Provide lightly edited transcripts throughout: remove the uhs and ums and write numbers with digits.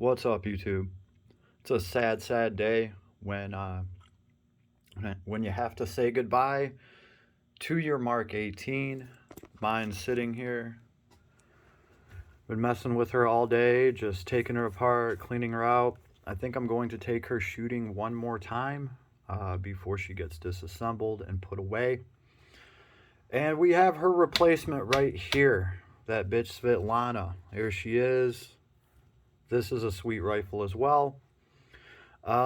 What's up, YouTube? It's a sad, sad day when you have to say goodbye to your Mark 18. Mine's sitting here. Been messing with her all day, just taking her apart, cleaning her out. I think I'm going to take her shooting one more time before she gets disassembled and put away. And we have her replacement right here. That bitch Svetlana. Here she is. This is a sweet rifle as well.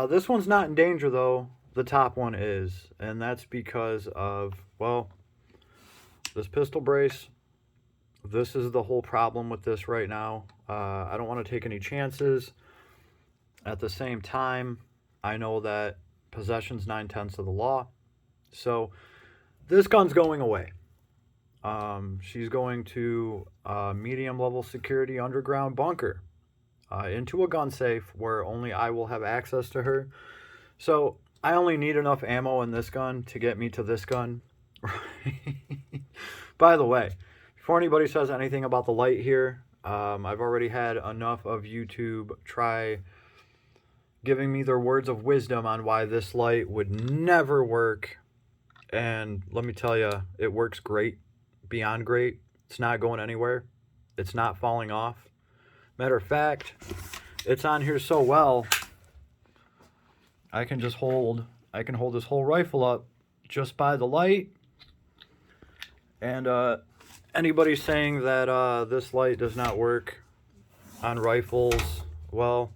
This one's not in danger though. The top one is, and that's because of, well, this pistol brace. This is the whole problem with this right now. I don't want to take any chances. At the same time, I know that possession's 9/10 of the law. So this gun's going away. She's going to a medium level security underground bunker. Into a gun safe where only I will have access to her. So I only need enough ammo in this gun to get me to this gun. By the way, before anybody says anything about the light here, I've already had enough of YouTube try giving me their words of wisdom on why this light would never work. And let me tell you, it works great, beyond great. It's not going anywhere. It's not falling off. Matter of fact, it's on here so well, I can hold this whole rifle up just by the light. And anybody saying that this light does not work on rifles, well,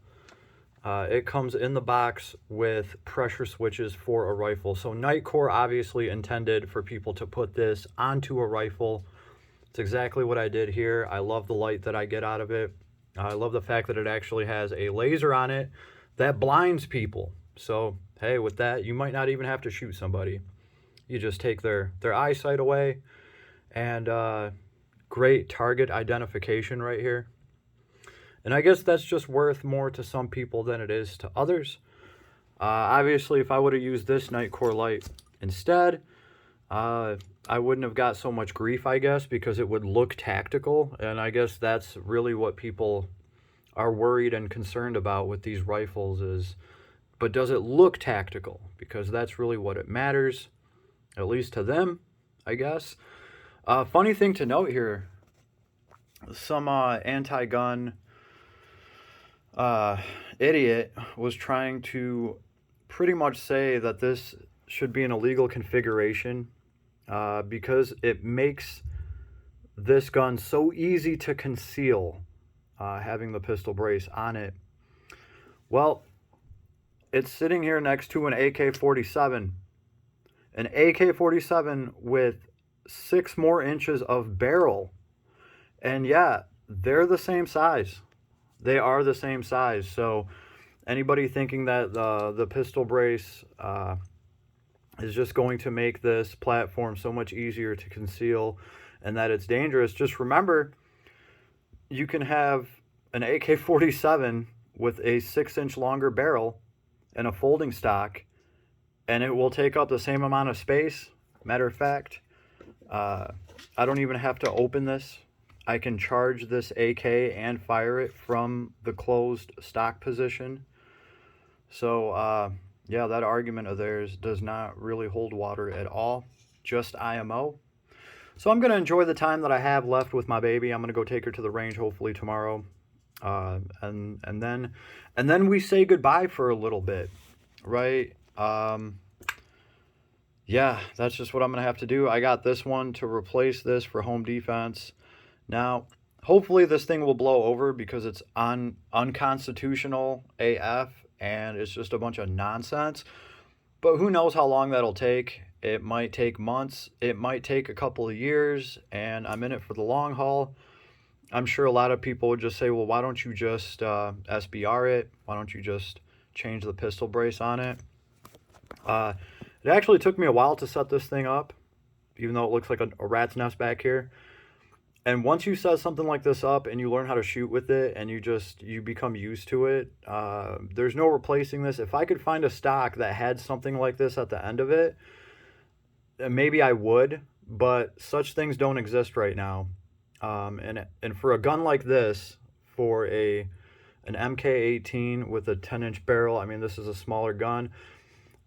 it comes in the box with pressure switches for a rifle. So Nightcore obviously intended for people to put this onto a rifle. It's exactly what I did here. I love the light that I get out of it. I love the fact that it actually has a laser on it that blinds people. So, hey, with that, you might not even have to shoot somebody. You just take their eyesight away, and great target identification right here. And I guess that's just worth more to some people than it is to others. Obviously, if I would have used this Nightcore light instead, I wouldn't have got so much grief, I guess, because it would look tactical. And I guess that's really what people are worried and concerned about with these rifles is, but does it look tactical? Because that's really what it matters, at least to them, I guess. Funny thing to note here, some anti-gun idiot was trying to pretty much say that this should be an illegal configuration because it makes this gun so easy to conceal, having the pistol brace on it. Well, it's sitting here next to an AK-47. An AK-47 with 6 more inches of barrel. And yeah, they're the same size. They are the same size. So anybody thinking that the pistol brace is just going to make this platform so much easier to conceal and that it's dangerous, just remember, you can have an AK-47 with a 6-inch longer barrel and a folding stock, and it will take up the same amount of space. Matter of fact, I don't even have to open this. I can charge this AK and fire it from the closed stock position. So, yeah, that argument of theirs does not really hold water at all. Just IMO. So I'm going to enjoy the time that I have left with my baby. I'm going to go take her to the range hopefully tomorrow. And then we say goodbye for a little bit, right? Yeah, that's just what I'm going to have to do. I got this one to replace this for home defense. Now, hopefully this thing will blow over because it's unconstitutional AF and it's just a bunch of nonsense. But who knows how long that'll take. It might take months. It might take a couple of years, and I'm in it for the long haul. I'm sure a lot of people would just say, well, why don't you just SBR it? Why don't you just change the pistol brace on it? It actually took me a while to set this thing up, even though it looks like a rat's nest back here. And once you set something like this up and you learn how to shoot with it and you become used to it, there's no replacing this. If I could find a stock that had something like this at the end of it, maybe I would, but such things don't exist right now. And for a gun like this, for an an MK18 with a 10-inch barrel. I mean, this is a smaller gun.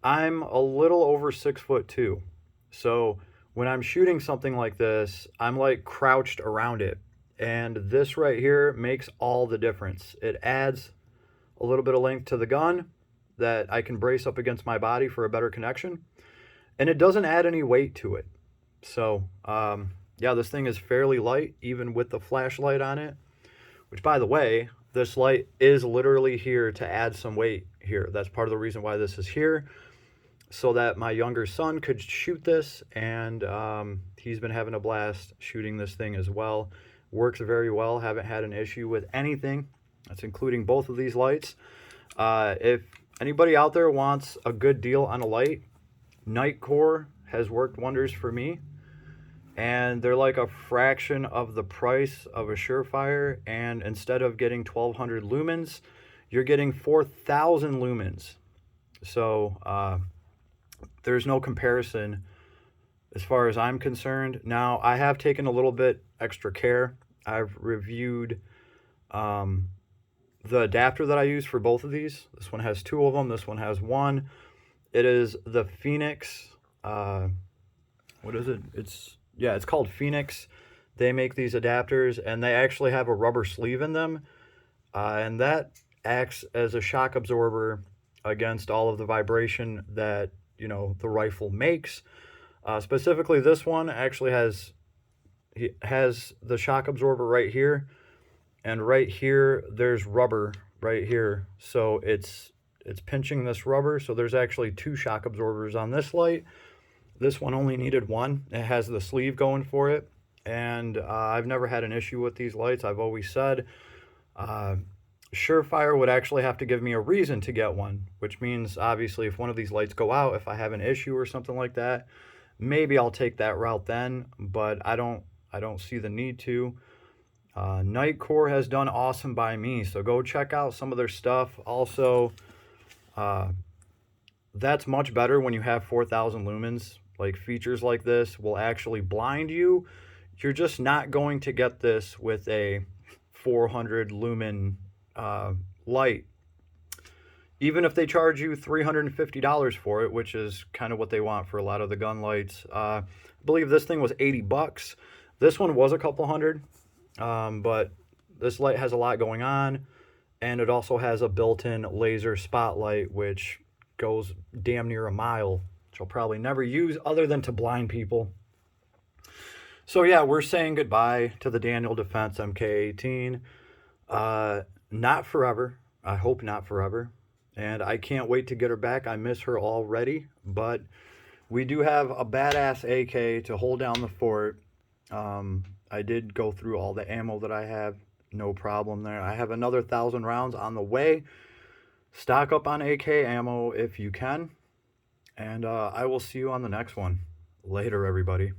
I'm a little over 6'2". So when I'm shooting something like this, I'm like crouched around it. And this right here makes all the difference. It adds a little bit of length to the gun that I can brace up against my body for a better connection. And it doesn't add any weight to it. So, yeah, this thing is fairly light, even with the flashlight on it. Which, by the way, this light is literally here to add some weight here. That's part of the reason why this is here, so that my younger son could shoot this, and he's been having a blast shooting this thing as well. Works very well. Haven't had an issue with anything. That's including both of these lights. If anybody out there wants a good deal on a light, Nightcore has worked wonders for me. And they're like a fraction of the price of a Surefire. And instead of getting 1200 lumens, you're getting 4000 lumens. So there's no comparison as far as I'm concerned. Now, I have taken a little bit extra care. I've reviewed the adapter that I use for both of these. This one has 2 of them. This one has 1. It is the Phoenix. What is it? It's called Phoenix. They make these adapters, and they actually have a rubber sleeve in them. And that acts as a shock absorber against all of the vibration that, the rifle makes. Specifically, this one actually has the shock absorber right here, and right here there's rubber right here, so it's pinching this rubber. So there's actually 2 shock absorbers on this light. This one only needed 1. It has the sleeve going for it, and I've never had an issue with these lights. I've always said Surefire would actually have to give me a reason to get one, which means obviously if one of these lights go out, if I have an issue or something like that, maybe I'll take that route then, but I don't see the need to. Nightcore has done awesome by me, so go check out some of their stuff. Also, that's much better when you have 4000 lumens. Like, features like this will actually blind you. You're just not going to get this with a 400 lumen light. Even if they charge you $350 for it, which is kind of what they want for a lot of the gun lights. I believe this thing was 80 bucks. This one was a couple hundred, but this light has a lot going on, and it also has a built-in laser spotlight, which goes damn near a mile, which I'll probably never use other than to blind people. So yeah, we're saying goodbye to the Daniel Defense MK18. Not forever. I hope not forever. And I can't wait to get her back. I miss her already. But we do have a badass AK to hold down the fort. I did go through all the ammo that I have. No problem there. I have another 1,000 rounds on the way. Stock up on AK ammo if you can. And I will see you on the next one. Later, everybody.